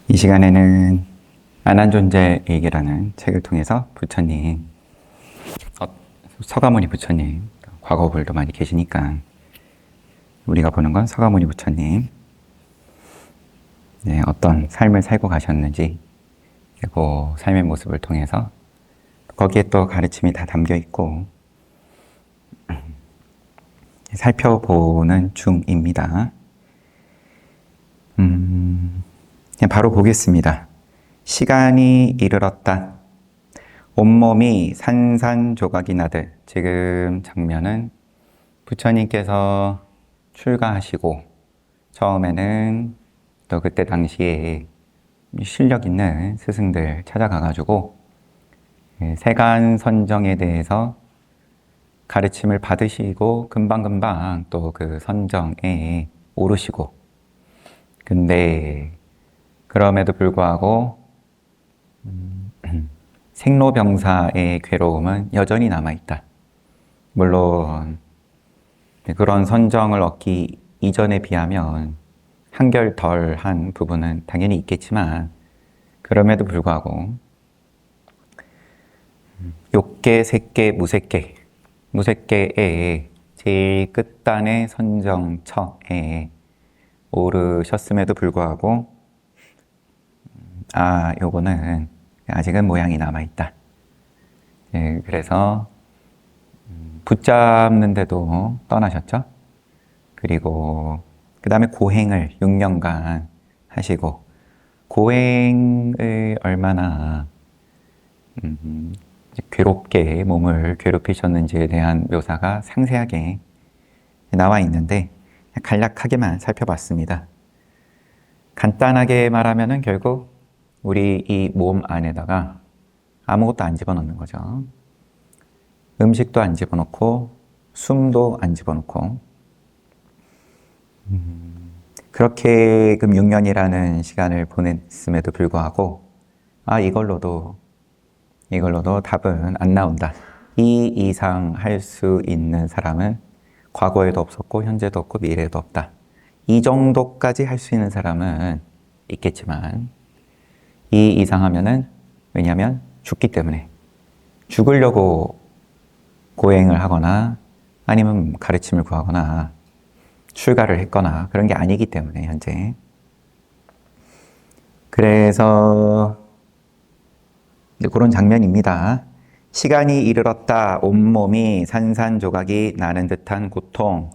이 시간에는 안한존재일기라는 책을 통해서 부처님, 서가모니 부처님, 과거불도 많이 계시니까 우리가 보는 건 서가모니 부처님, 어떤 삶을 살고 가셨는지, 그리고 삶의 모습을 통해서 거기에 또 가르침이 다 담겨 있고 살펴보는 중입니다. 그냥 바로 보겠습니다. 시간이 이르렀다. 온몸이 산산조각이 나듯. 지금 장면은 부처님께서 출가하시고 처음에는 또 그때 당시에 실력 있는 스승들 찾아가가지고 세간 선정에 대해서 가르침을 받으시고 금방금방 또 그 선정에 오르시고, 근데 그럼에도 불구하고 생로병사의 괴로움은 여전히 남아있다. 물론 그런 선정을 얻기 이전에 비하면 한결 덜한 부분은 당연히 있겠지만, 그럼에도 불구하고 욕계, 색계, 무색계의 제일 끝단의 선정처에 오르셨음에도 불구하고 요거는 아직은 모양이 남아있다. 그래서 붙잡는데도 떠나셨죠. 그리고 그 다음에 고행을 6년간 하시고, 고행을 얼마나 괴롭게 몸을 괴롭히셨는지에 대한 묘사가 상세하게 나와 있는데 간략하게만 살펴봤습니다. 간단하게 말하면은 결국 우리 이 몸 안에다가 아무것도 안 집어넣는 거죠. 음식도 안 집어넣고 숨도 안 집어넣고, 그렇게 6년이라는 시간을 보냈음에도 불구하고 이걸로도 답은 안 나온다. 이 이상 할 수 있는 사람은 과거에도 없었고 현재도 없고 미래에도 없다. 이 정도까지 할 수 있는 사람은 있겠지만 이 이상 하면은, 왜냐하면 죽기 때문에, 죽으려고 고행을 하거나 아니면 가르침을 구하거나 출가를 했거나 그런 게 아니기 때문에 현재. 그래서 그런 장면입니다. 시간이 이르렀다. 온몸이 산산조각이 나는 듯한 고통,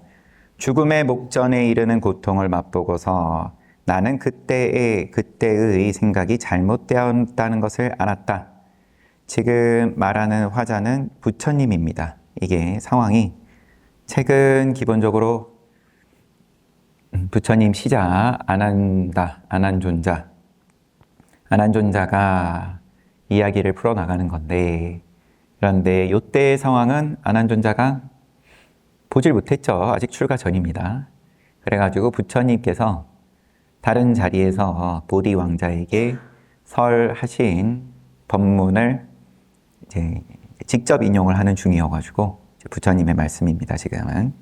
죽음의 목전에 이르는 고통을 맛보고서 나는 그때의 생각이 잘못되었다는 것을 알았다. 지금 말하는 화자는 부처님입니다. 이게 상황이, 책은 기본적으로 부처님 시자 안한존자가 이야기를 풀어나가는 건데, 그런데 이때의 상황은 안한존자가 보질 못했죠. 아직 출가 전입니다. 그래가지고 부처님께서 다른 자리에서 보리 왕자에게 설하신 법문을 이제 직접 인용을 하는 중이어가지고 부처님의 말씀입니다. 지금은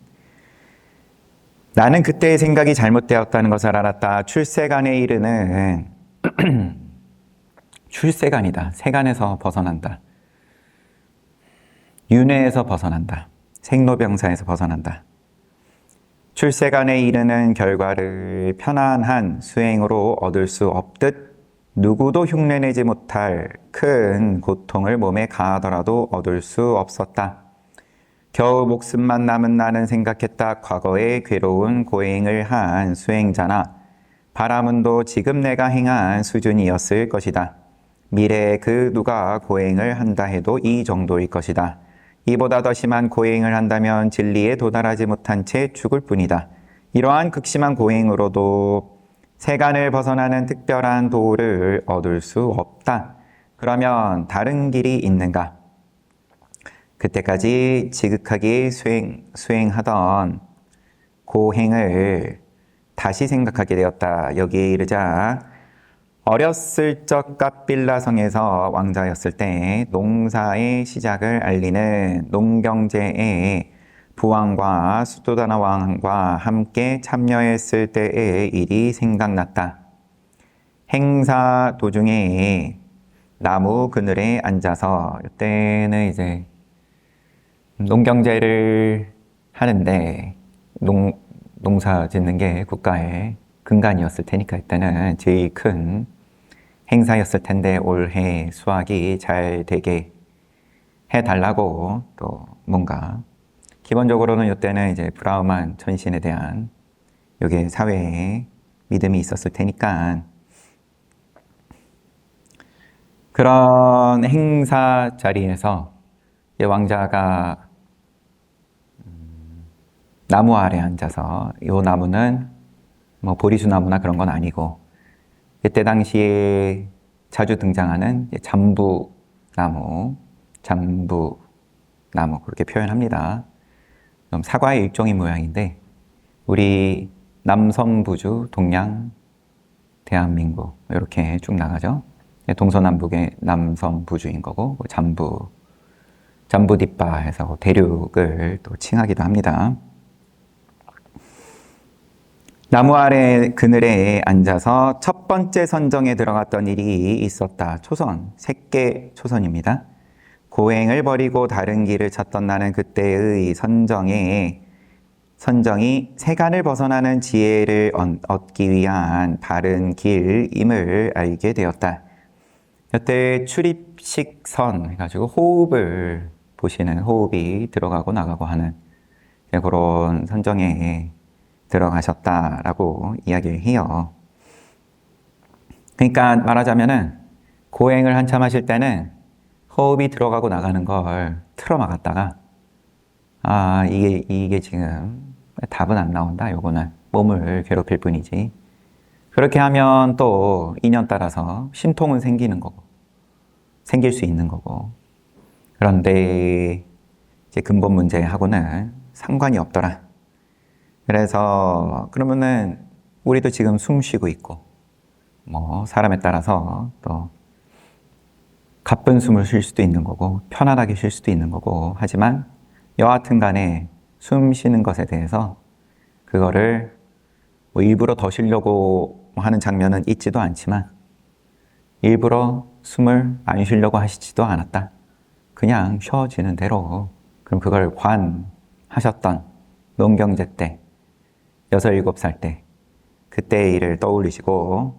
나는 그때의 생각이 잘못되었다는 것을 알았다. 출세간에 이르는 출세간이다. 세간에서 벗어난다. 윤회에서 벗어난다. 생로병사에서 벗어난다. 출세간에 이르는 결과를 편안한 수행으로 얻을 수 없듯 누구도 흉내내지 못할 큰 고통을 몸에 가하더라도 얻을 수 없었다. 겨우 목숨만 남은 나는 생각했다. 과거에 괴로운 고행을 한 수행자나 바라문도 지금 내가 행한 수준이었을 것이다. 미래에 그 누가 고행을 한다 해도 이 정도일 것이다. 이보다 더 심한 고행을 한다면 진리에 도달하지 못한 채 죽을 뿐이다. 이러한 극심한 고행으로도 세간을 벗어나는 특별한 도를 얻을 수 없다. 그러면 다른 길이 있는가? 그때까지 지극하게 수행하던 고행을 다시 생각하게 되었다. 여기에 이르자 어렸을 적 까빌라성에서 왕자였을 때 농사의 시작을 알리는 농경제에 부왕과 수도다나 왕과 함께 참여했을 때의 일이 생각났다. 행사 도중에 나무 그늘에 앉아서 이때는 이제 농경제를 하는데 농사 짓는 게 국가의 근간이었을 테니까 이때는 제일 큰 행사였을 텐데 올해 수확이 잘 되게 해달라고 또 뭔가 기본적으로는 이때는 이제 브라흐만 전신에 대한 요게 사회에 믿음이 있었을 테니까 그런 행사 자리에서 왕자가 나무 아래 앉아서 이 나무는 뭐 보리수 나무나 그런 건 아니고 이때 당시에 자주 등장하는 잠부나무 그렇게 표현합니다. 그럼 사과의 일종인 모양인데 우리 남서부주, 동양, 대한민국 이렇게 쭉 나가죠. 동서남북의 남서부주인 거고 잠부뒷바 해서 대륙을 또 칭하기도 합니다. 나무 아래 그늘에 앉아서 첫 번째 선정에 들어갔던 일이 있었다. 초선, 색계 초선입니다. 고행을 버리고 다른 길을 찾던 나는 그때의 선정이 세간을 벗어나는 지혜를 얻기 위한 바른 길임을 알게 되었다. 이때 출입식선 해가지고 호흡을 보시는 호흡이 들어가고 나가고 하는 그런 선정에 들어가셨다라고 이야기를 해요. 그러니까 말하자면은 고행을 한참 하실 때는 호흡이 들어가고 나가는 걸 틀어막았다가 이게 지금 답은 안 나온다. 요거는 몸을 괴롭힐 뿐이지. 그렇게 하면 또 인연 따라서 신통은 생길 수 있는 거고. 그런데 이제 근본 문제하고는 상관이 없더라. 그래서 그러면은 우리도 지금 숨 쉬고 있고, 뭐 사람에 따라서 또 가쁜 숨을 쉴 수도 있는 거고, 편안하게 쉴 수도 있는 거고, 하지만 여하튼 간에 숨 쉬는 것에 대해서 그거를 뭐 일부러 더 쉬려고 하는 장면은 있지도 않지만 일부러 숨을 안 쉬려고 하시지도 않았다. 그냥 쉬어지는 대로. 그럼 그걸 관하셨던 농경제 때 6, 7살 때 그때의 일을 떠올리시고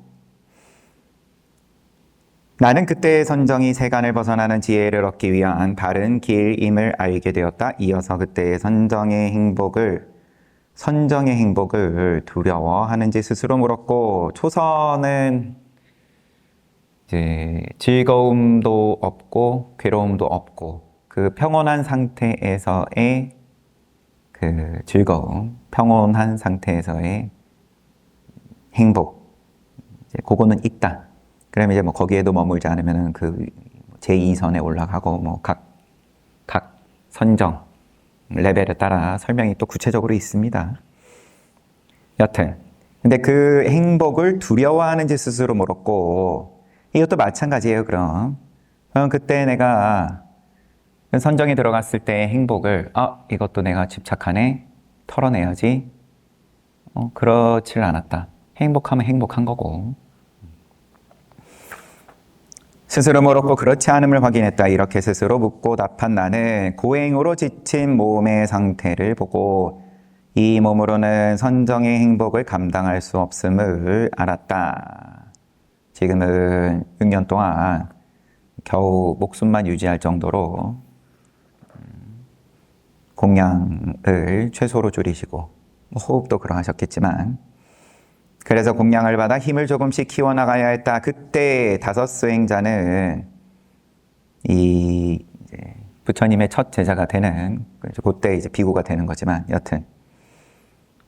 나는 그때의 선정이 세간을 벗어나는 지혜를 얻기 위한 바른 길임을 알게 되었다. 이어서 그때의 선정의 행복을 두려워하는지 스스로 물었고 초선은 이제 즐거움도 없고 괴로움도 없고 그 평온한 상태에서의 그 즐거움, 평온한 상태에서의 행복, 그거는 있다. 그러면 이제 뭐 거기에도 머물지 않으면은 그 제2선에 올라가고 뭐 각 선정 레벨에 따라 설명이 또 구체적으로 있습니다. 여튼 근데 그 행복을 두려워하는지 스스로 물었고 이것도 마찬가지예요. 그럼 그때 내가 선정에 들어갔을 때의 행복을 이것도 내가 집착하네 털어내야지 그렇지를 않았다. 행복하면 행복한 거고 스스로 물었고 그렇지 않음을 확인했다. 이렇게 스스로 묻고 답한 나는 고행으로 지친 몸의 상태를 보고 이 몸으로는 선정의 행복을 감당할 수 없음을 알았다. 지금은 6년 동안 겨우 목숨만 유지할 정도로 공양을 최소로 줄이시고 호흡도 그러하셨겠지만 그래서 공양을 받아 힘을 조금씩 키워나가야 했다. 그때 5 수행자는 이 부처님의 첫 제자가 되는 그때 이제 비구가 되는 거지만 여튼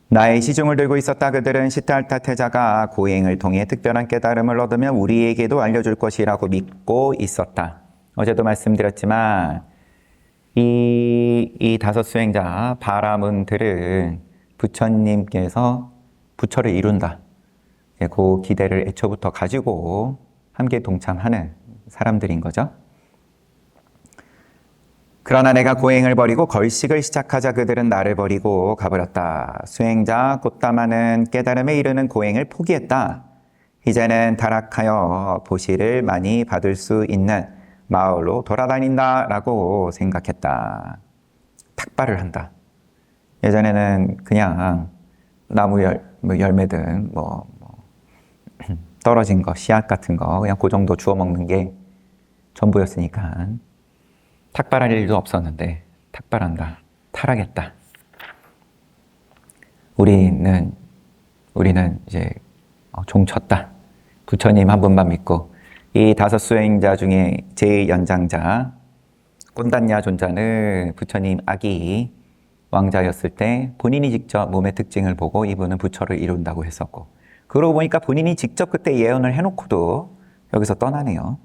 나의 시중을 들고 있었다. 그들은 시타르타 태자가 고행을 통해 특별한 깨달음을 얻으면 우리에게도 알려줄 것이라고 믿고 있었다. 어제도 말씀드렸지만 이 5 수행자 바라문들은 부처님께서 부처를 이룬다. 그 기대를 애초부터 가지고 함께 동참하는 사람들인 거죠. 그러나 내가 고행을 버리고 걸식을 시작하자 그들은 나를 버리고 가버렸다. 수행자 꽃다마는 깨달음에 이르는 고행을 포기했다. 이제는 타락하여 보시를 많이 받을 수 있는 마을로 돌아다닌다라고 생각했다. 탁발을 한다. 예전에는 그냥 나무 열매든 떨어진 거, 씨앗 같은 거 그냥 그 정도 주워 먹는 게 전부였으니까 탁발할 일도 없었는데 탁발한다. 타락했다. 우리는 이제 종쳤다. 부처님 한 분만 믿고 이 5 수행자 중에 제일 연장자 꼰단냐 존자는 부처님 아기 왕자였을 때 본인이 직접 몸의 특징을 보고 이분은 부처를 이룬다고 했었고, 그러고 보니까 본인이 직접 그때 예언을 해놓고도 여기서 떠나네요.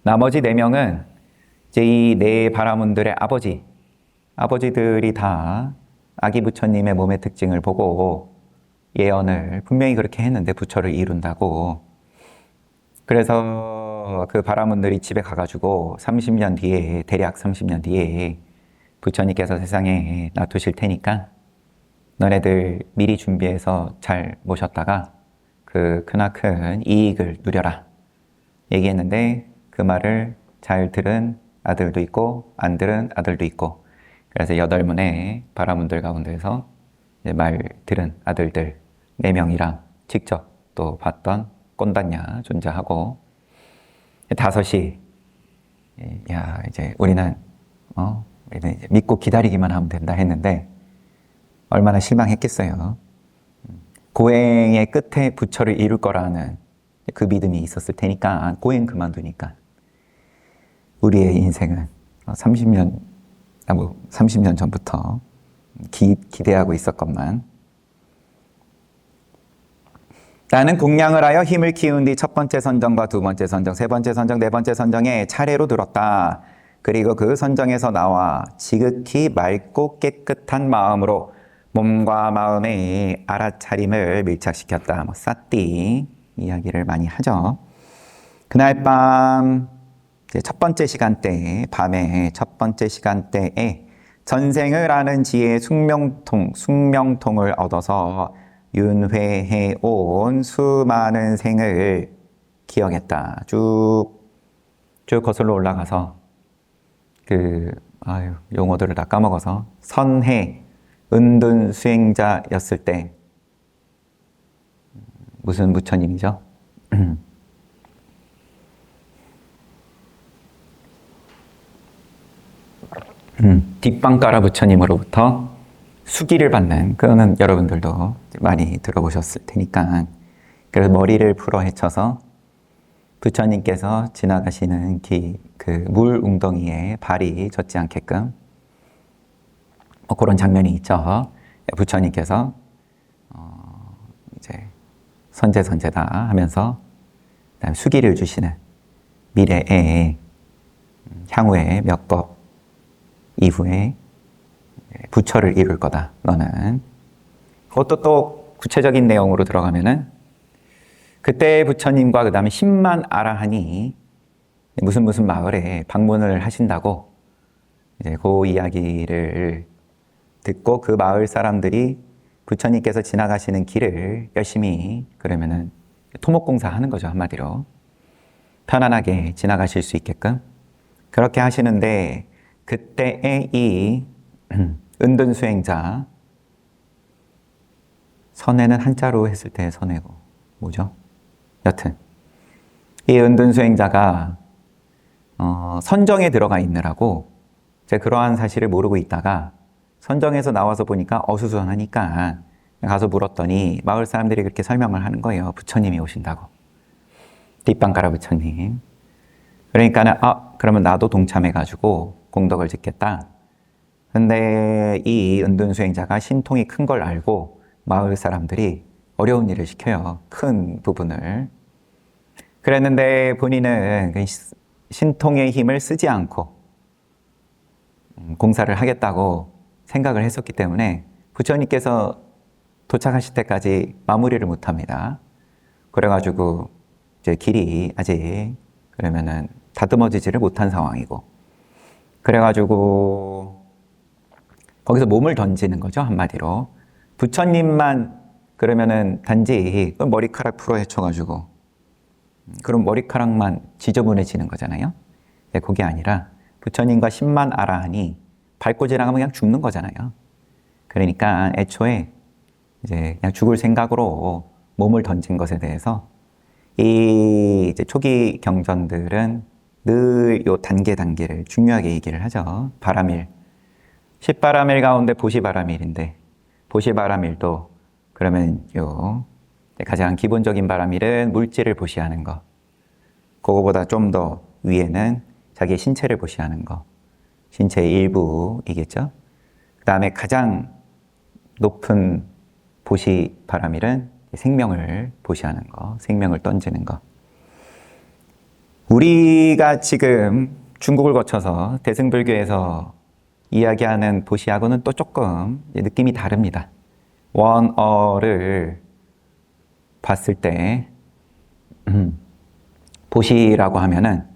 나머지 4명은 이제 이 4 바라문들의 아버지들이 다 아기 부처님의 몸의 특징을 보고 예언을 분명히 그렇게 했는데 부처를 이룬다고. 그래서 그 바라문들이 집에 가가지고 30년 뒤에, 대략 30년 뒤에 부처님께서 세상에 놔두실 테니까 너네들 미리 준비해서 잘 모셨다가 그 크나큰 이익을 누려라 얘기했는데, 그 말을 잘 들은 아들도 있고 안 들은 아들도 있고, 그래서 8문의 바라문들 가운데서 이제 말 들은 아들들 4명이랑 직접 또 봤던 꼰단냐 존자하고 5이 이제 우리는 이제 믿고 기다리기만 하면 된다 했는데 얼마나 실망했겠어요. 고행의 끝에 부처를 이룰 거라는 그 믿음이 있었을 테니까 고행 그만두니까. 우리의 인생은 30년 전부터 기대하고 있었건만, 나는 공양을 하여 힘을 키운 뒤 1번째 선정과 2번째 선정, 3번째 선정, 4번째 선정에 차례로 들었다. 그리고 그 선정에서 나와 지극히 맑고 깨끗한 마음으로 몸과 마음의 알아차림을 밀착시켰다. 사띠 이야기를 많이 하죠. 그날 밤 첫 번째 시간대에, 밤에 첫 번째 시간대에 전생을 아는 지혜 숙명통을 얻어서 윤회해 온 수많은 생을 기억했다. 쭉 거슬러 올라가서 용어들을 다 까먹어서 선해 은둔 수행자였을 때 무슨 부처님이죠? 뒷방가라 부처님으로부터 수기를 받는, 그거는 여러분들도 많이 들어보셨을 테니까. 그래서 머리를 풀어 헤쳐서 부처님께서 지나가시는 그 물 웅덩이에 발이 젖지 않게끔 그런 장면이 있죠. 부처님께서 이제 선제다 하면서 수기를 주시는, 미래에 향후에 몇 법 이후에 부처를 이룰 거다 너는. 그것도 또 구체적인 내용으로 들어가면은 그때 부처님과 그 다음에 10만 아라한이 무슨 마을에 방문을 하신다고, 이제 그 이야기를 듣고 그 마을 사람들이 부처님께서 지나가시는 길을 열심히 그러면은 토목공사 하는 거죠. 한마디로 편안하게 지나가실 수 있게끔 그렇게 하시는데, 그때의 이 은둔 수행자, 선에는 한자로 했을 때 선에고 뭐죠? 여튼 이 은둔 수행자가 선정에 들어가 있느라고 제가 그러한 사실을 모르고 있다가 선정에서 나와서 보니까 어수선하니까 가서 물었더니 마을 사람들이 그렇게 설명을 하는 거예요. 부처님이 오신다고. 뒷방가라 부처님. 그러니까는 그러면 나도 동참해가지고 공덕을 짓겠다. 근데 이 은둔 수행자가 신통이 큰 걸 알고 마을 사람들이 어려운 일을 시켜요. 큰 부분을. 그랬는데 본인은 신통의 힘을 쓰지 않고 공사를 하겠다고 생각을 했었기 때문에 부처님께서 도착하실 때까지 마무리를 못 합니다. 그래가지고 이제 길이 아직 그러면은 다듬어지지를 못한 상황이고, 그래가지고 거기서 몸을 던지는 거죠. 한마디로 부처님만 그러면은 단지 머리카락 풀어 헤쳐가지고 그럼 머리카락만 지저분해지는 거잖아요. 근데 그게 아니라 부처님과 10만 아라한이 밟고 지나가면 그냥 죽는 거잖아요. 그러니까 애초에 이제 그냥 죽을 생각으로 몸을 던진 것에 대해서 이 이제 초기 경전들은 늘 요 단계를 중요하게 얘기를 하죠. 바라밀. 10바라밀 가운데 보시바라밀인데, 보시바라밀도 그러면 요 가장 기본적인 바라밀은 물질을 보시하는 거. 그거보다 좀 더 위에는 자기의 신체를 보시하는 거. 신체의 일부이겠죠. 그 다음에 가장 높은 보시바라밀은 생명을 보시하는 거, 생명을 던지는 거. 우리가 지금 중국을 거쳐서 대승불교에서 이야기하는 보시하고는 또 조금 느낌이 다릅니다. 원어를 봤을 때 보시라고 하면은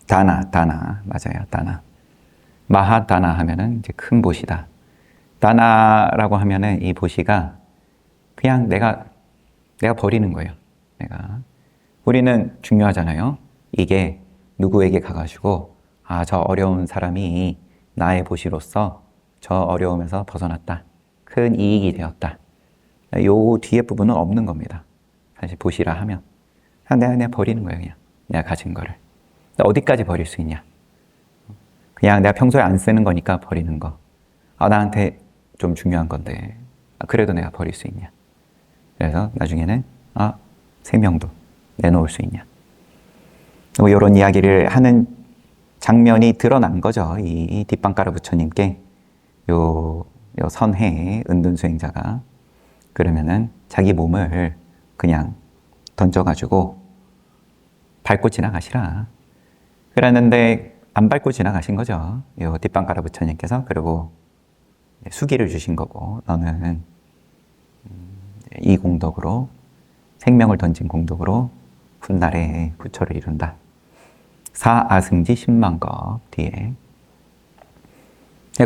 다나 맞아요. 다나. 마하다나 하면은 이제 큰 보시다. 다나라고 하면은 이 보시가 그냥 내가 버리는 거예요. 우리는 중요하잖아요. 이게 누구에게 가가지고 저 어려운 사람이 나의 보시로서 저 어려움에서 벗어났다. 큰 이익이 되었다. 요 뒤에 부분은 없는 겁니다. 사실 보시라 하면 내가 버리는 거예요. 그냥 내가 가진 거를. 어디까지 버릴 수 있냐. 그냥 내가 평소에 안 쓰는 거니까 버리는 거. 나한테 좀 중요한 건데 그래도 내가 버릴 수 있냐. 그래서 나중에는 생명도 내놓을 수 있냐. 뭐 이런 이야기를 하는 장면이 드러난 거죠. 이 뒷방가르 부처님께 요 선해 은둔수행자가 그러면은 자기 몸을 그냥 던져가지고 밟고 지나가시라. 그랬는데 안 밟고 지나가신 거죠. 요 뒷방가르 부처님께서. 그리고 수기를 주신 거고 너는 이 공덕으로 생명을 던진 공덕으로 훗날에 부처를 이룬다. 사아승지 10만겁 뒤에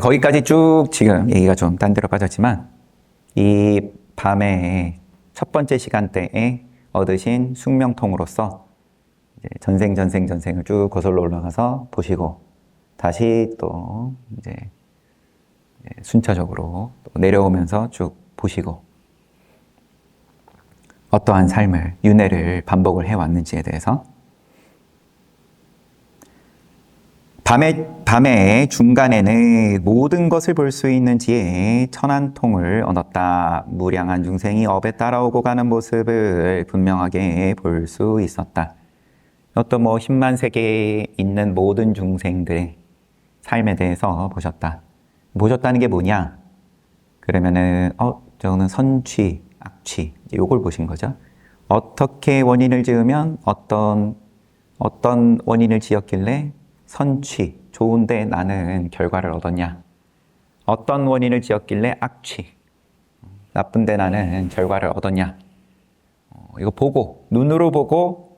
거기까지 쭉 지금 얘기가 좀 딴 데로 빠졌지만 이 밤에 첫 번째 시간대에 얻으신 숙명통으로서 이제 전생을 쭉 거슬러 올라가서 보시고 다시 또 이제 순차적으로 또 내려오면서 쭉 보시고 어떠한 삶을, 윤회를 반복을 해왔는지에 대해서 밤의 중간에는 모든 것을 볼 수 있는 지혜의 천안통을 얻었다. 무량한 중생이 업에 따라오고 가는 모습을 분명하게 볼 수 있었다. 또 10만 세계에 있는 모든 중생들의 삶에 대해서 보셨다. 보셨다는 게 뭐냐? 그러면은 저거는 선취, 악취 요걸 보신 거죠. 어떻게 원인을 지으면 어떤 원인을 지었길래 선취, 좋은데 나는 결과를 얻었냐. 어떤 원인을 지었길래 악취, 나쁜데 나는 결과를 얻었냐. 이거 보고, 눈으로 보고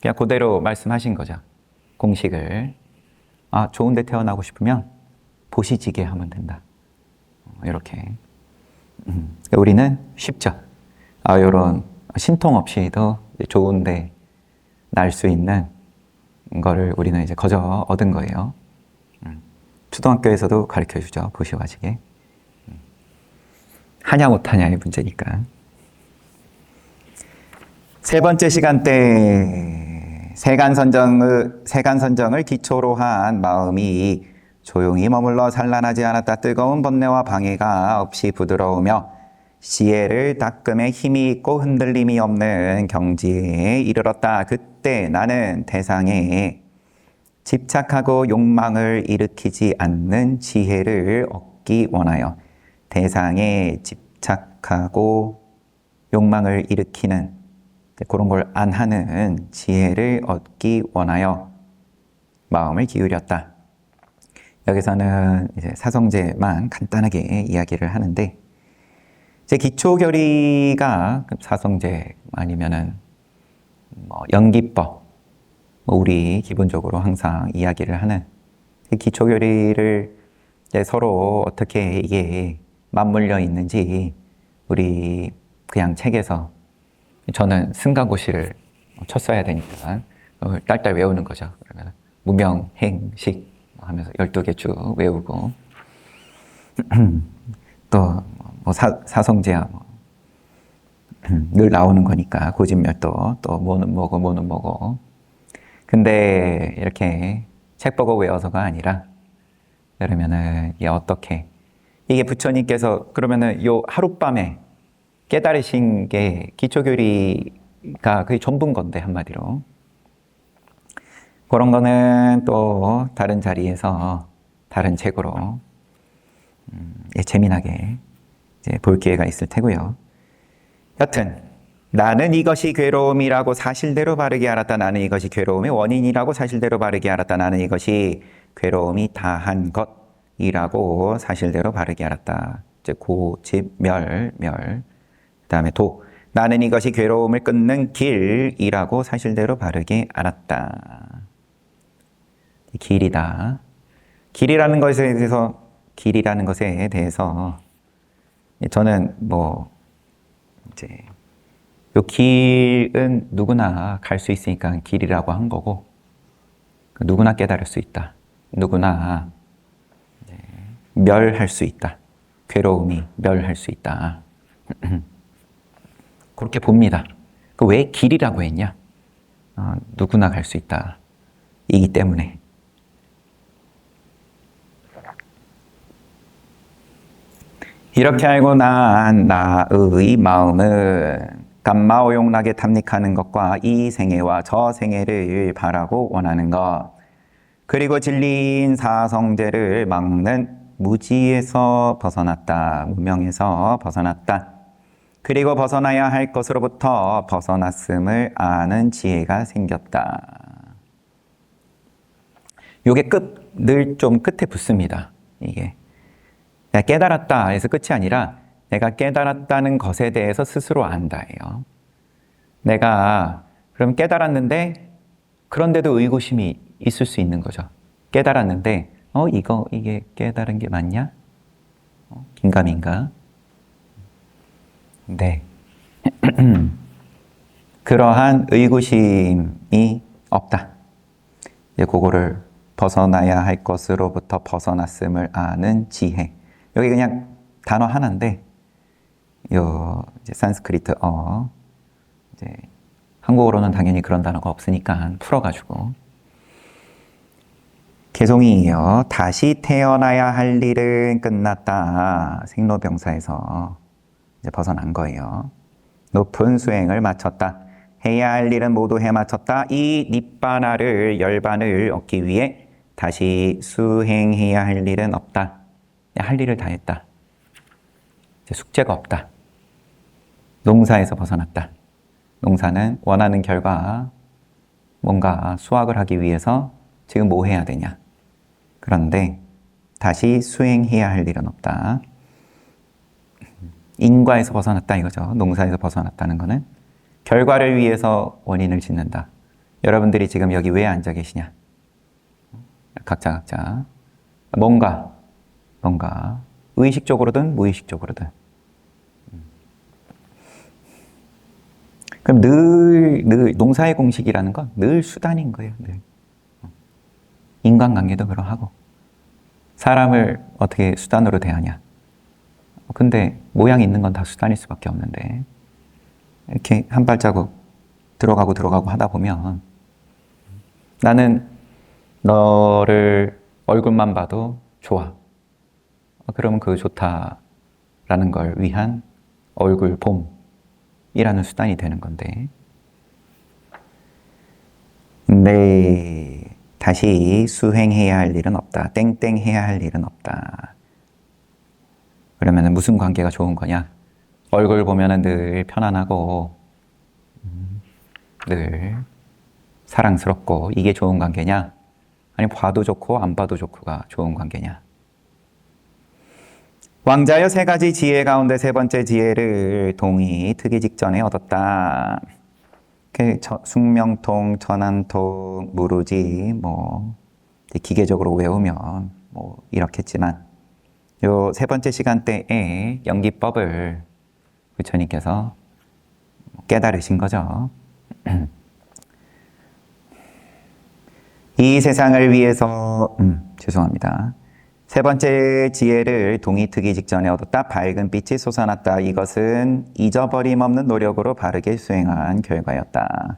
그냥 그대로 말씀하신 거죠. 공식을. 좋은데 태어나고 싶으면 보시지게 하면 된다. 이렇게. 우리는 쉽죠. 이런 신통 없이도 좋은데 날 수 있는 거를 우리는 이제 거저 얻은 거예요. 초등학교에서도 가르쳐 주죠. 보시와지게. 하냐 못하냐의 문제니까. 세 번째 시간대 세간선정을 기초로 한 마음이 조용히 머물러 산란하지 않았다. 뜨거운 번뇌와 방해가 없이 부드러우며 지혜를 닦음에 힘이 있고 흔들림이 없는 경지에 이르렀다. 그때 나는 대상에 집착하고 욕망을 일으키지 않는 지혜를 얻기 원하여 대상에 집착하고 욕망을 일으키는 그런 걸 안 하는 지혜를 얻기 원하여 마음을 기울였다. 여기서는 이제 사성제만 간단하게 이야기를 하는데 제 기초결의가 사성제 아니면은 연기법 우리 기본적으로 항상 이야기를 하는 기초결의를 서로 어떻게 이게 맞물려 있는지 우리 그냥 책에서 저는 승가고시를 쳤어야 되니까 딸딸 외우는 거죠. 그러면 무명, 행, 식 하면서 12개 쭉 외우고 또 뭐 사성제야 늘 나오는 거니까 고진멸도 또 뭐는 뭐고 뭐는 뭐고. 근데 이렇게 책 보고 외워서가 아니라 그러면은 이게 어떻게 이게 부처님께서 그러면은 요 하룻밤에 깨달으신 게 기초교리가 그게 전부인 건데 한마디로 그런 거는 또 다른 자리에서 다른 책으로 재미나게 이제 볼 기회가 있을 테고요. 여튼 나는 이것이 괴로움이라고 사실대로 바르게 알았다. 나는 이것이 괴로움의 원인이라고 사실대로 바르게 알았다. 나는 이것이 괴로움이 다한 것이라고 사실대로 바르게 알았다. 이제 고집 멸. 그다음에 도. 나는 이것이 괴로움을 끊는 길이라고 사실대로 바르게 알았다. 길이다. 길이라는 것에 대해서 저는 뭐 이제 요 길은 누구나 갈 수 있으니까 길이라고 한 거고 누구나 깨달을 수 있다. 누구나 멸할 수 있다. 괴로움이 멸할 수 있다. 그렇게 봅니다. 왜 길이라고 했냐? 누구나 갈 수 있다. 이기 때문에. 이렇게 알고 난 나의 마음은 감마오용락에 탐닉하는 것과 이 생애와 저 생애를 바라고 원하는 것, 그리고 진리인 사성제를 막는 무지에서 벗어났다. 무명에서 벗어났다. 그리고 벗어나야 할 것으로부터 벗어났음을 아는 지혜가 생겼다. 요게 늘 좀 끝에 붙습니다. 이게 내가 깨달았다 해서 끝이 아니라 내가 깨달았다는 것에 대해서 스스로 안다예요. 내가 그럼 깨달았는데 그런데도 의구심이 있을 수 있는 거죠. 깨달았는데 이게 깨달은 게 맞냐? 긴가민가? 네. 그러한 의구심이 없다. 이제 그거를 벗어나야 할 것으로부터 벗어났음을 아는 지혜. 여기 그냥 단어 하나인데, 이제 산스크리트 이제 한국어로는 당연히 그런 단어가 없으니까 풀어가지고. 개송이에요. 다시 태어나야 할 일은 끝났다. 생로병사에서 이제 벗어난 거예요. 높은 수행을 마쳤다. 해야 할 일은 모두 해마쳤다. 이 닛바나를 열반을 얻기 위해 다시 수행해야 할 일은 없다. 할 일을 다 했다. 이제 숙제가 없다. 농사에서 벗어났다. 농사는 원하는 결과 뭔가 수확을 하기 위해서 지금 뭐 해야 되냐. 그런데 다시 수행해야 할 일은 없다. 인과에서 벗어났다 이거죠. 농사에서 벗어났다는 거는 결과를 위해서 원인을 짓는다. 여러분들이 지금 여기 왜 앉아 계시냐? 각자 뭔가 의식적으로든 무의식적으로든 그럼 늘 농사의 공식이라는 건 늘 수단인 거예요. 늘. 인간관계도 그러하고 사람을 어떻게 수단으로 대하냐. 근데 모양이 있는 건 다 수단일 수밖에 없는데 이렇게 한 발자국 들어가고 하다 보면 나는 너를 얼굴만 봐도 좋아. 그러면 그 좋다라는 걸 위한 얼굴 봄이라는 수단이 되는 건데 다시 수행해야 할 일은 없다. 땡땡 해야 할 일은 없다. 그러면 무슨 관계가 좋은 거냐? 얼굴 보면 늘 편안하고 늘 사랑스럽고 이게 좋은 관계냐? 아니 봐도 좋고 안 봐도 좋고가 좋은 관계냐? 왕자여 세 가지 지혜 가운데 세 번째 지혜를 동이 트기 직전에 얻었다. 숙명통, 천안통, 무르지 기계적으로 외우면 이렇겠지만 요 세 번째 시간대에 연기법을 부처님께서 깨달으신 거죠. 이 세상을 위해서 죄송합니다. 세 번째 지혜를 동이 트기 직전에 얻었다. 밝은 빛이 솟아났다. 이것은 잊어버림 없는 노력으로 바르게 수행한 결과였다.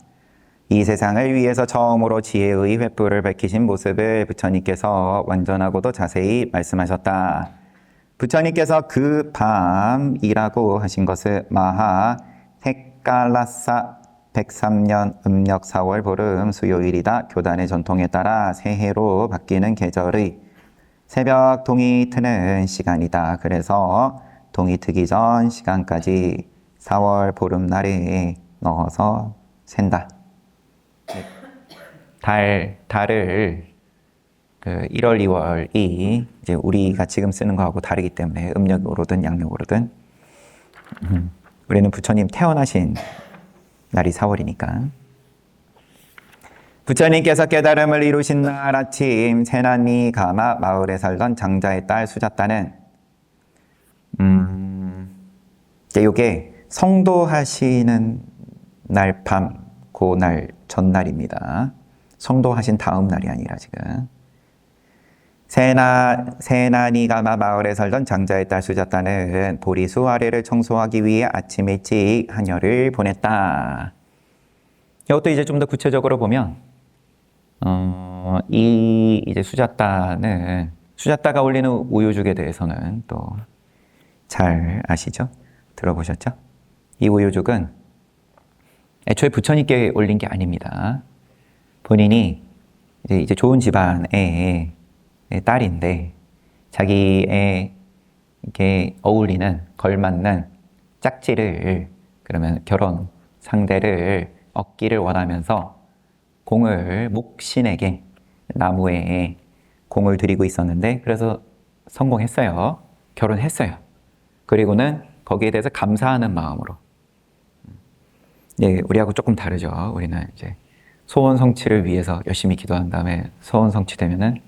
이 세상을 위해서 처음으로 지혜의 횃불을 밝히신 모습을 부처님께서 완전하고도 자세히 말씀하셨다. 부처님께서 그 밤이라고 하신 것은 마하 색깔라사 103년 음력 4월 보름 수요일이다. 교단의 전통에 따라 새해로 바뀌는 계절의 새벽 동이 트는 시간이다. 그래서 동이 트기 전 시간까지 4월 보름날에 넣어서 샌다. 달을 그 1월, 2월이 이제 우리가 지금 쓰는 거하고 다르기 때문에 음력으로든 양력으로든 우리는 부처님 태어나신 날이 4월이니까. 부처님께서 깨달음을 이루신 날 아침 세난미 가마 마을에 살던 장자의 딸 수자따는 이게 성도하시는 날 밤, 그날 전날입니다. 성도하신 다음 날이 아니라 지금. 세난이 가마 마을에 살던 장자의 딸 수자따는 보리수 아래를 청소하기 위해 아침 일찍 하녀를 보냈다. 이것도 이제 좀 더 구체적으로 보면 이 이제 수자따가 올리는 우유죽에 대해서는 또 잘 아시죠? 들어보셨죠? 이 우유죽은 애초에 부처님께 올린 게 아닙니다. 본인이 이제 좋은 집안의 딸인데 자기에게 어울리는 걸맞는 짝지를 그러면 결혼 상대를 얻기를 원하면서 공을 목신에게 나무에 공을 들이고 있었는데 그래서 성공했어요. 결혼했어요. 그리고는 거기에 대해서 감사하는 마음으로. 네, 우리하고 조금 다르죠. 우리는 이제 소원 성취를 위해서 열심히 기도한 다음에 소원 성취되면은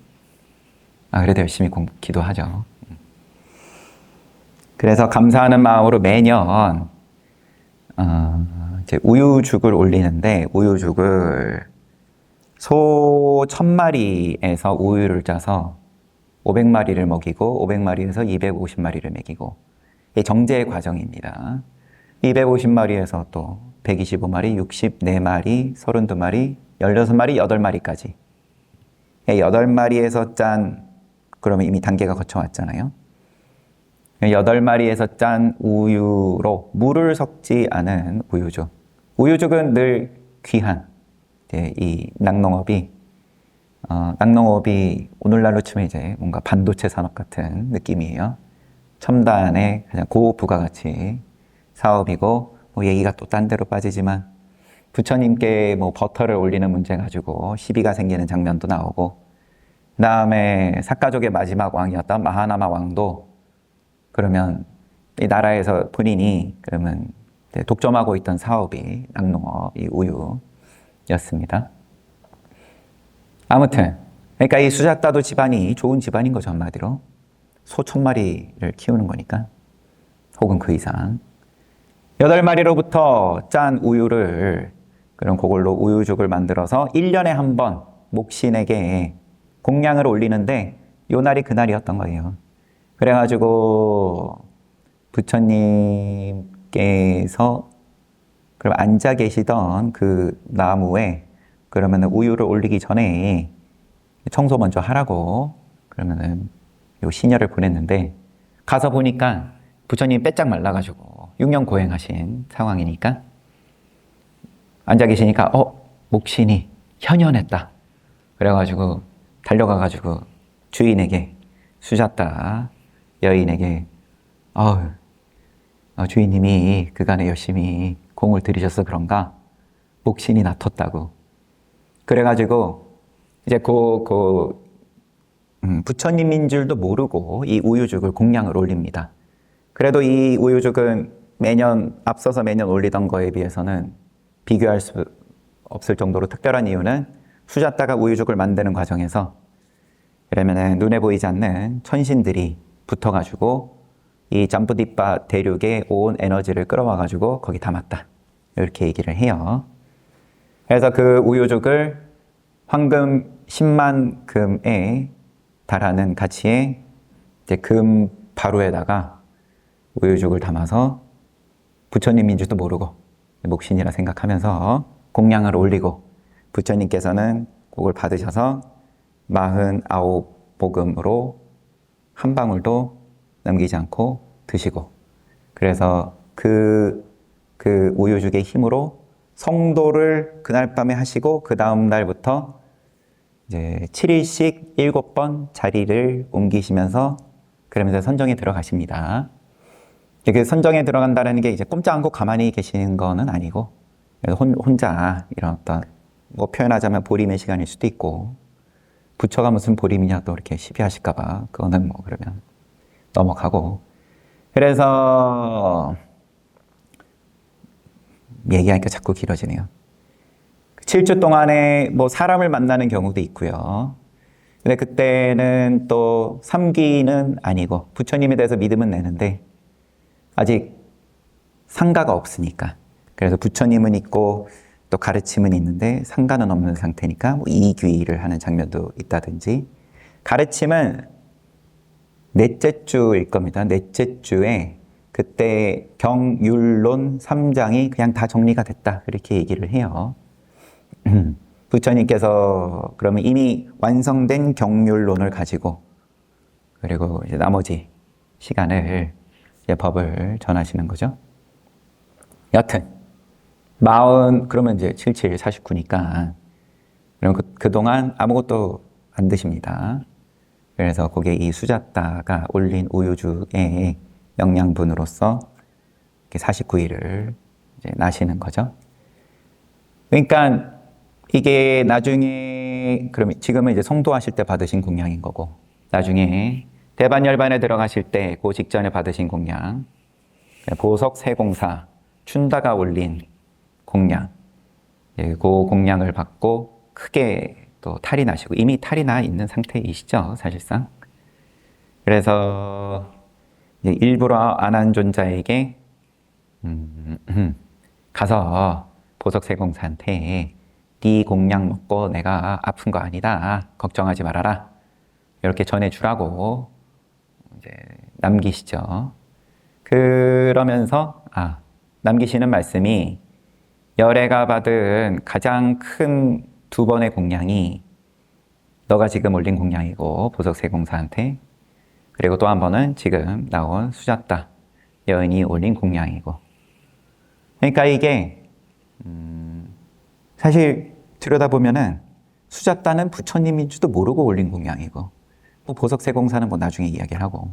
그래도 열심히 기도하죠. 그래서 감사하는 마음으로 매년 이제 우유죽을 올리는데 우유죽을 소 1000마리에서 우유를 짜서 500마리를 먹이고 500마리에서 250마리를 먹이고 이게 정제 과정입니다. 250마리에서 또 125마리, 64마리, 32마리, 16마리, 8마리까지 8마리에서 짠 그러면 이미 단계가 거쳐왔잖아요. 8마리에서 짠 우유로 물을 섞지 않은 우유죽. 우유죽은 늘 귀한 이 낙농업이 오늘날로 치면 이제 뭔가 반도체 산업 같은 느낌이에요. 첨단의 가장 고부가가치 사업이고 얘기가 또 딴 데로 빠지지만 부처님께 버터를 올리는 문제 가지고 시비가 생기는 장면도 나오고 그 다음에 삭가족의 마지막 왕이었던 마하나마 왕도 그러면 이 나라에서 본인이 그러면 독점하고 있던 사업이 낙농업, 이 우유였습니다. 아무튼 그러니까 이 수자따도 집안이 좋은 집안인 거죠. 한마디로 소 1000마리를 키우는 거니까 혹은 그 이상 8마리로부터 짠 우유를 그럼 그걸로 우유죽을 만들어서 1년에 한 번 목신에게 공양을 올리는데 요 날이 그날이었던 거예요. 그래가지고 부처님께서 그럼 앉아 계시던 그 나무에 그러면 우유를 올리기 전에 청소 먼저 하라고 그러면은 요 시녀를 보냈는데 가서 보니까 부처님 빼짝 말라가지고 6년 고행하신 상황이니까 앉아 계시니까 목신이 현현했다. 그래가지고 달려가가지고 주인에게 수자따 여인에게 주인님이 그간에 열심히 공을 들이셔서 그런가 목신이 나텄다고. 그래가지고 이제 부처님인 줄도 모르고 이 우유죽을 공양을 올립니다. 그래도 이 우유죽은 앞서서 매년 올리던 거에 비해서는 비교할 수 없을 정도로 특별한 이유는 수자따가 우유죽을 만드는 과정에서 그러면은 눈에 보이지 않는 천신들이 붙어가지고 이 잠부디빠 대륙에 온 에너지를 끌어와가지고 거기 담았다. 이렇게 얘기를 해요. 그래서 그 우유죽을 황금 10만 금에 달하는 가치의 이제 금 바루에다가 우유죽을 담아서 부처님인 줄도 모르고 목신이라 생각하면서 공양을 올리고 부처님께서는 그걸 받으셔서 49복음으로 한 방울도 남기지 않고 드시고, 그래서 그 우유죽의 힘으로 성도를 그날 밤에 하시고 그 다음 날부터 이제 7일씩 7번 자리를 옮기시면서 그러면서 선정에 들어가십니다. 그 선정에 들어간다는 게 이제 꼼짝 않고 가만히 계시는 거는 아니고, 혼자 이런 어떤 뭐 표현하자면 보림의 시간일 수도 있고, 부처가 무슨 보림이냐 또 이렇게 시비하실까봐 그거는 뭐 그러면 넘어가고. 그래서 얘기하니까 자꾸 길어지네요. 7주 동안에 뭐 사람을 만나는 경우도 있고요. 근데 그때는 또 3기는 아니고 부처님에 대해서 믿음은 내는데 아직 상가가 없으니까, 그래서 부처님은 있고 또 가르침은 있는데 상가는 없는 상태니까 뭐 이귀를 하는 장면도 있다든지, 가르침은 넷째 주일 겁니다. 넷째 주에 그때 경율론 3장이 그냥 다 정리가 됐다, 그렇게 얘기를 해요. 부처님께서 그러면 이미 완성된 경율론을 가지고, 그리고 이제 나머지 시간을 이제 법을 전하시는 거죠. 여튼 그러면 이제 77, 49니까 그럼 그동안 아무것도 안 드십니다. 그래서 거기에 이 수자따가 올린 우유죽의 영양분으로서 49일을 이제 나시는 거죠. 그러니까 이게 나중에, 그러면 지금은 이제 성도하실 때 받으신 공양인 거고, 나중에 대반열반에 들어가실 때 그 직전에 받으신 공양, 보석 세공사 춘다가 올린 공양, 그 공양을 받고 크게 또 탈이 나시고, 이미 탈이 나 있는 상태이시죠, 사실상. 그래서 이제 일부러 안 한 존자에게 가서 보석 세공사한테 네 공양 먹고 내가 아픈 거 아니다, 걱정하지 말아라, 이렇게 전해주라고 이제 남기시죠. 그러면서 남기시는 말씀이, 열애가 받은 가장 큰 2번의 공양이 너가 지금 올린 공양이고 보석 세공사한테, 그리고 또 한 번은 지금 나온 수자따 여인이 올린 공양이고. 그러니까 이게 사실 들여다보면은 수자따는 부처님인 줄도 모르고 올린 공양이고, 뭐 보석 세공사는 뭐 나중에 이야기를 하고.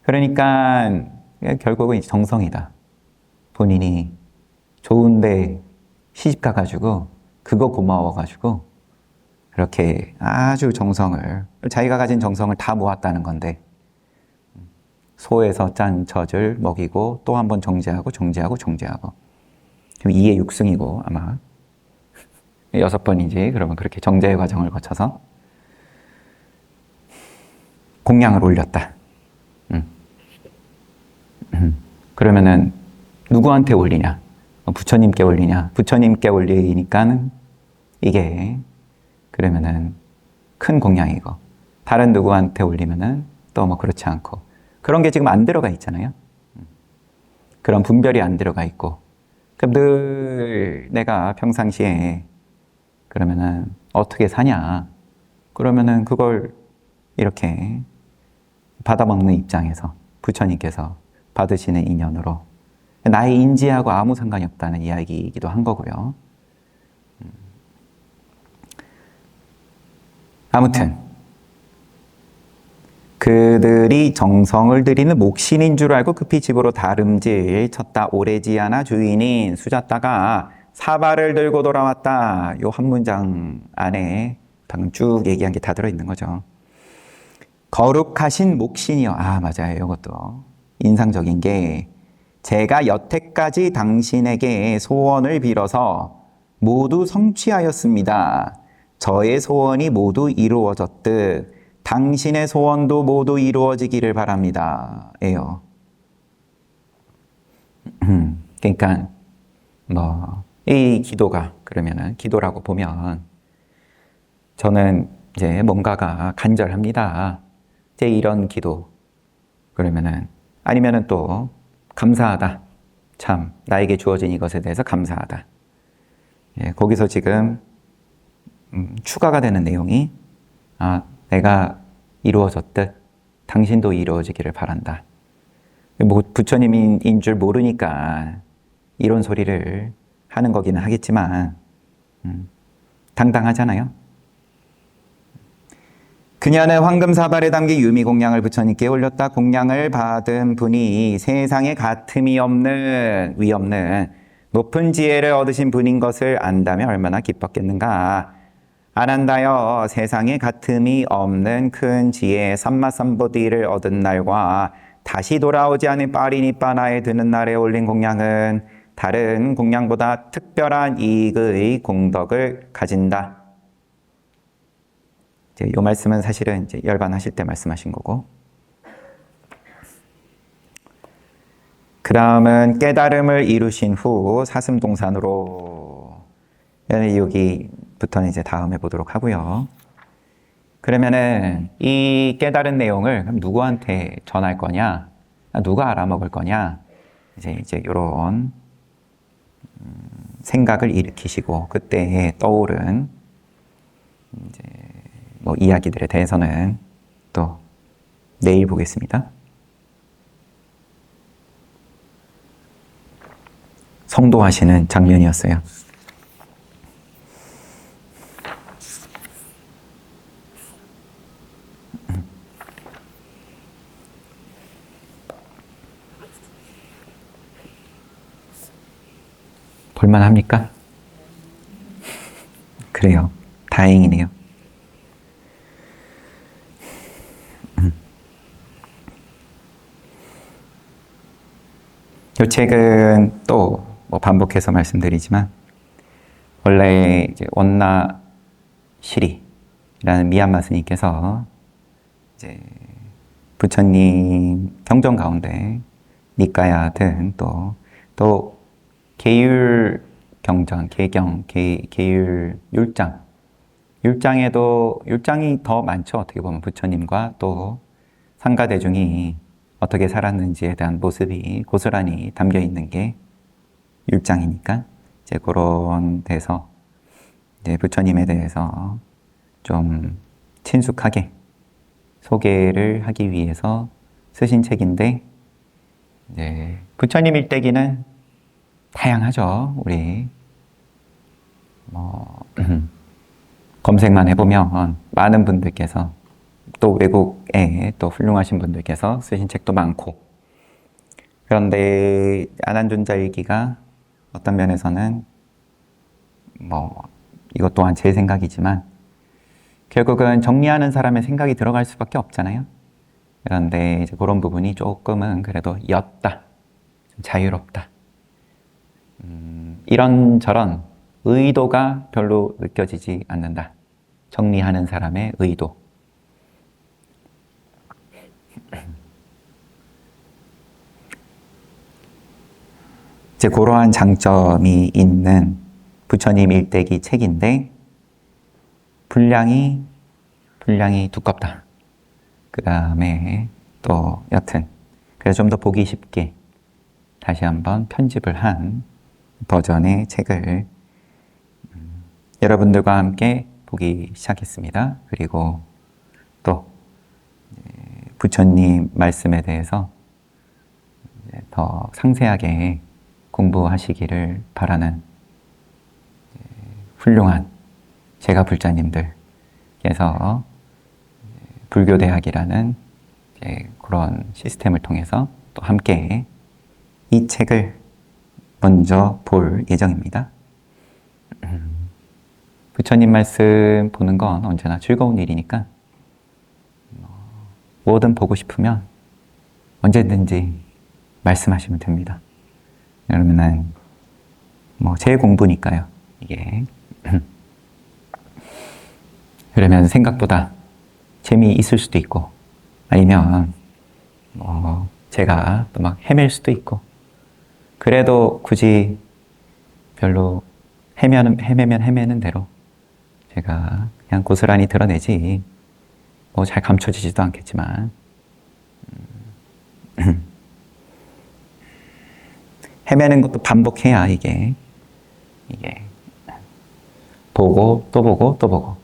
그러니까 결국은 정성이다. 본인이 좋은데 시집 가가지고 그거 고마워가지고 그렇게 아주 정성을, 자기가 가진 정성을 다 모았다는 건데, 소에서 짠 젖을 먹이고 또 한 번 정제하고 정제하고 정제하고, 지금 2의 6승이고 아마 6번이지. 그러면 그렇게 정제의 과정을 거쳐서 공양을 올렸다. 그러면은 누구한테 올리냐? 부처님께 올리냐? 부처님께 올리니까는 이게 그러면은 큰 공양이고, 다른 누구한테 올리면은 또 뭐 그렇지 않고, 그런 게 지금 안 들어가 있잖아요. 그런 분별이 안 들어가 있고, 그럼 늘 내가 평상시에 그러면은 어떻게 사냐? 그러면은 그걸 이렇게 받아먹는 입장에서 부처님께서 받으시는 인연으로 나의 인지하고 아무 상관이 없다는 이야기이기도 한 거고요. 아무튼 그들이 정성을 들이는 목신인 줄 알고 급히 집으로 다름질 쳤다. 오래지않아 주인인 수자따가 사발을 들고 돌아왔다. 요 한 문장 안에 방금 쭉 얘기한 게 다 들어있는 거죠. 거룩하신 목신이여. 맞아요. 이것도 인상적인 게, 제가 여태까지 당신에게 소원을 빌어서 모두 성취하였습니다. 저의 소원이 모두 이루어졌듯 당신의 소원도 모두 이루어지기를 바랍니다. 예요. 그러니까 이 기도가 그러면은 기도라고 보면 저는 이제 뭔가가 간절합니다. 이제 이런 기도 그러면은 아니면은 또 감사하다. 참 나에게 주어진 이것에 대해서 감사하다. 예, 거기서 지금 추가가 되는 내용이 내가 이루어졌듯 당신도 이루어지기를 바란다. 뭐 부처님인 줄 모르니까 이런 소리를 하는 거기는 하겠지만 당당하잖아요. 그녀는 황금사발에 담긴 유미공양을 부처님께 올렸다. 공양을 받은 분이 세상에 가틈이 없는 위 없는 높은 지혜를 얻으신 분인 것을 안다면 얼마나 기뻤겠는가. 안 한다여 세상에 가틈이 없는 큰 지혜 삼마삼보디를 얻은 날과 다시 돌아오지 않은 빠리니빠나에 드는 날에 올린 공양은 다른 공양보다 특별한 이익의 공덕을 가진다. 이제 이 말씀은 사실은 이제 열반하실 때 말씀하신 거고, 그 다음은 깨달음을 이루신 후 사슴동산으로, 여기부터는 이제 다음에 보도록 하고요. 그러면은 이 깨달은 내용을 그럼 누구한테 전할 거냐, 누가 알아먹을 거냐, 이제 이런 생각을 일으키시고 그때 떠오른 이제 이야기들에 대해서는 또 내일 보겠습니다. 성도하시는 장면이었어요. 볼만합니까? 그래요. 다행이네요. 이 책은 또 반복해서 말씀드리지만 원래 이제 원나 시리라는 미얀마 스님께서 이제 부처님 경전 가운데 니까야 등 또 계율 경전, 계율 율장이 더 많죠. 어떻게 보면 부처님과 또 상가 대중이 어떻게 살았는지에 대한 모습이 고스란히 담겨 있는 게 율장이니까 이제 그런 데서 이제 부처님에 대해서 좀 친숙하게 소개를 하기 위해서 쓰신 책인데, 이제 부처님 일대기는 다양하죠. 우리 검색만 해보면 많은 분들께서 또 외국에 또 훌륭하신 분들께서 쓰신 책도 많고, 그런데 안한존자일기가 어떤 면에서는 이것 또한 제 생각이지만 결국은 정리하는 사람의 생각이 들어갈 수밖에 없잖아요. 그런데 이제 그런 부분이 조금은 그래도 옅다, 좀 자유롭다, 이런저런 의도가 별로 느껴지지 않는다. 정리하는 사람의 의도. 이제 그러한 장점이 있는 부처님 일대기 책인데 분량이 두껍다. 그 다음에 또 여튼 그래서 좀 더 보기 쉽게 다시 한번 편집을 한 버전의 책을 여러분들과 함께 보기 시작했습니다. 그리고 또 부처님 말씀에 대해서 더 상세하게 공부하시기를 바라는 훌륭한 제가 불자님들께서 불교대학이라는 그런 시스템을 통해서 또 함께 이 책을 먼저 볼 예정입니다. 부처님 말씀 보는 건 언제나 즐거운 일이니까 뭐든 보고 싶으면 언제든지 말씀하시면 됩니다. 그러면은 제 공부니까요, 이게. 그러면 생각보다 재미있을 수도 있고, 아니면 제가 또 막 헤맬 수도 있고, 그래도 굳이 별로 헤매면 헤매는 대로 제가 그냥 고스란히 드러내지, 뭐 잘 감춰지지도 않겠지만, 헤매는 것도 반복해야 이게 보고 또 보고 또 보고,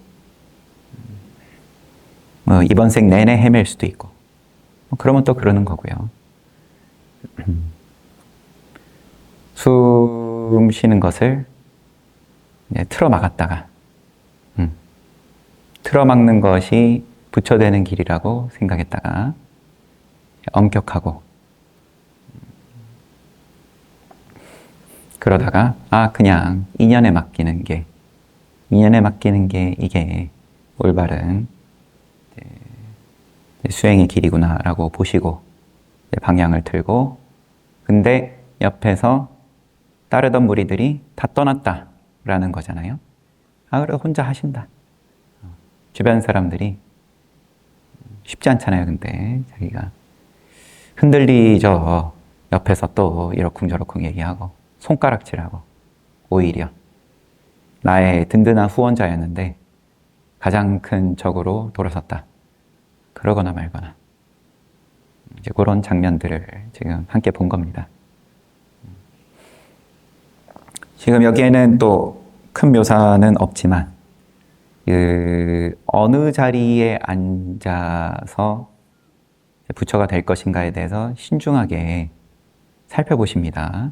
뭐 이번 생 내내 헤맬 수도 있고, 뭐 그러면 또 그러는 거고요. 숨 쉬는 것을 틀어막았다가 틀어막는 것이 부처되는 길이라고 생각했다가 엄격하고, 그러다가 그냥 인연에 맡기는 게 이게 올바른 수행의 길이구나라고 보시고 방향을 틀고, 근데 옆에서 따르던 무리들이 다 떠났다라는 거잖아요. 그래 혼자 하신다. 주변 사람들이 쉽지 않잖아요. 근데 자기가 흔들리죠. 옆에서 또 이러쿵저러쿵 얘기하고 손가락질하고, 오히려 나의 든든한 후원자였는데 가장 큰 적으로 돌아섰다. 그러거나 말거나, 이제 그런 장면들을 지금 함께 본 겁니다. 지금 여기에는 또 큰 묘사는 없지만, 어느 자리에 앉아서 부처가 될 것인가에 대해서 신중하게 살펴보십니다.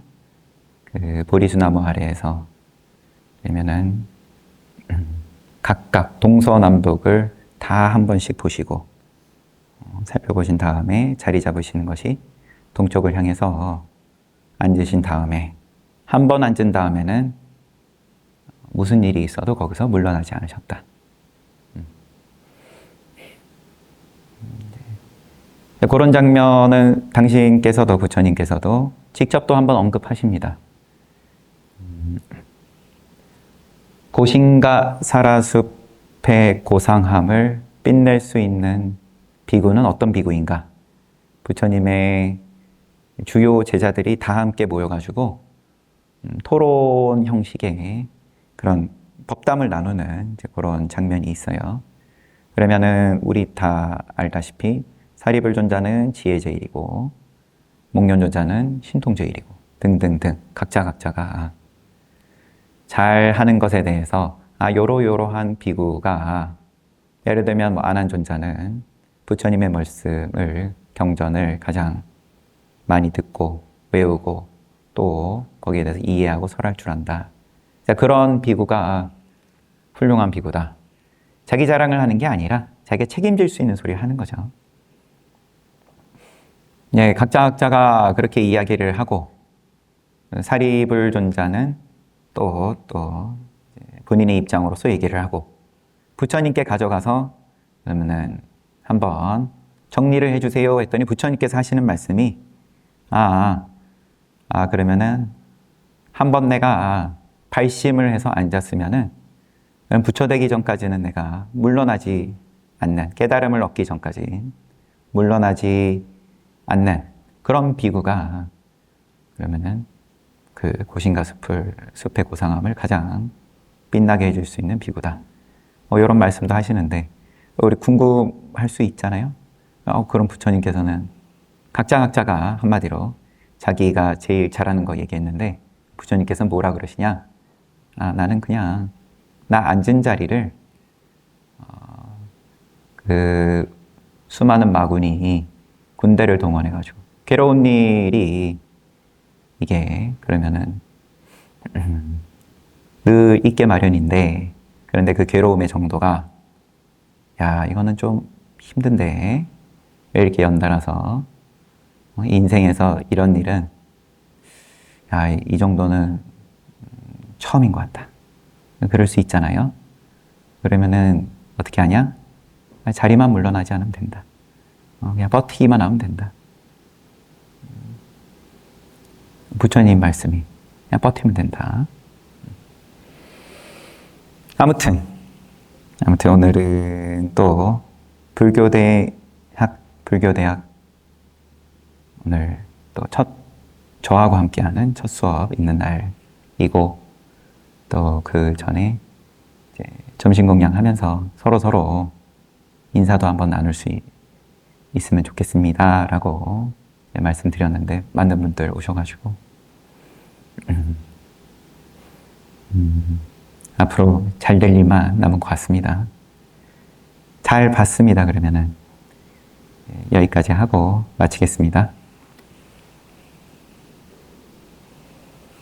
그 보리수나무 아래에서, 그러면은 각각 동서남북을 다 한 번씩 보시고 살펴보신 다음에 자리 잡으시는 것이 동쪽을 향해서 앉으신 다음에, 한 번 앉은 다음에는 무슨 일이 있어도 거기서 물러나지 않으셨다. 그런 장면은 당신께서도 부처님께서도 직접 또 한번 언급하십니다. 고신가 사라숲의 고상함을 빛낼 수 있는 비구는 어떤 비구인가? 부처님의 주요 제자들이 다 함께 모여가지고 토론 형식의 그런 법담을 나누는 그런 장면이 있어요. 그러면은 우리 다 알다시피 사리불존자는 지혜제일이고, 목련존자는 신통제일이고 등등등 각자가 잘 하는 것에 대해서 요러요러한 비구가, 예를 들면 아난존자는 부처님의 말씀을, 경전을 가장 많이 듣고 외우고 또 거기에 대해서 이해하고 설할 줄 안다. 그런 비구가 훌륭한 비구다. 자기 자랑을 하는 게 아니라 자기가 책임질 수 있는 소리를 하는 거죠. 각자가 그렇게 이야기를 하고, 사리불존자는 또 본인의 입장으로서 얘기를 하고, 부처님께 가져가서 그러면은 한번 정리를 해주세요 했더니 부처님께서 하시는 말씀이 그러면은 한번 내가 발심을 해서 앉았으면은 부처되기 전까지는 내가 물러나지 않는, 깨달음을 얻기 전까지 물러나지 않는 그런 비구가 그러면은 그 고신가 숲의 고상함을 가장 빛나게 해줄 수 있는 비구다. 이런 말씀도 하시는데, 우리 궁금할 수 있잖아요. 그럼 부처님께서는 각자가 한마디로 자기가 제일 잘하는 거 얘기했는데, 부처님께서는 뭐라 그러시냐? 나는 그냥 나 앉은 자리를 그 수많은 마군이 군대를 동원해가지고 괴로운 일이 이게 그러면은 늘 있게 마련인데, 그런데 그 괴로움의 정도가 이거는 좀 힘든데 왜 이렇게 연달아서 인생에서 이런 일은 이 정도는 처음인 것 같다. 그럴 수 있잖아요. 그러면은 어떻게 하냐? 자리만 물러나지 않으면 된다. 그냥 버티기만 하면 된다. 부처님 말씀이 그냥 버티면 된다. 아무튼 오늘은 또 불교대학 오늘 또 첫 저하고 함께하는 첫 수업 있는 날이고 또 그 전에 이제 점심 공양하면서 서로 인사도 한번 나눌 수 있으면 좋겠습니다라고 말씀드렸는데 많은 분들 오셔가지고 앞으로 잘 될 일만 남은 것 같습니다. 잘 봤습니다. 그러면은 여기까지 하고 마치겠습니다.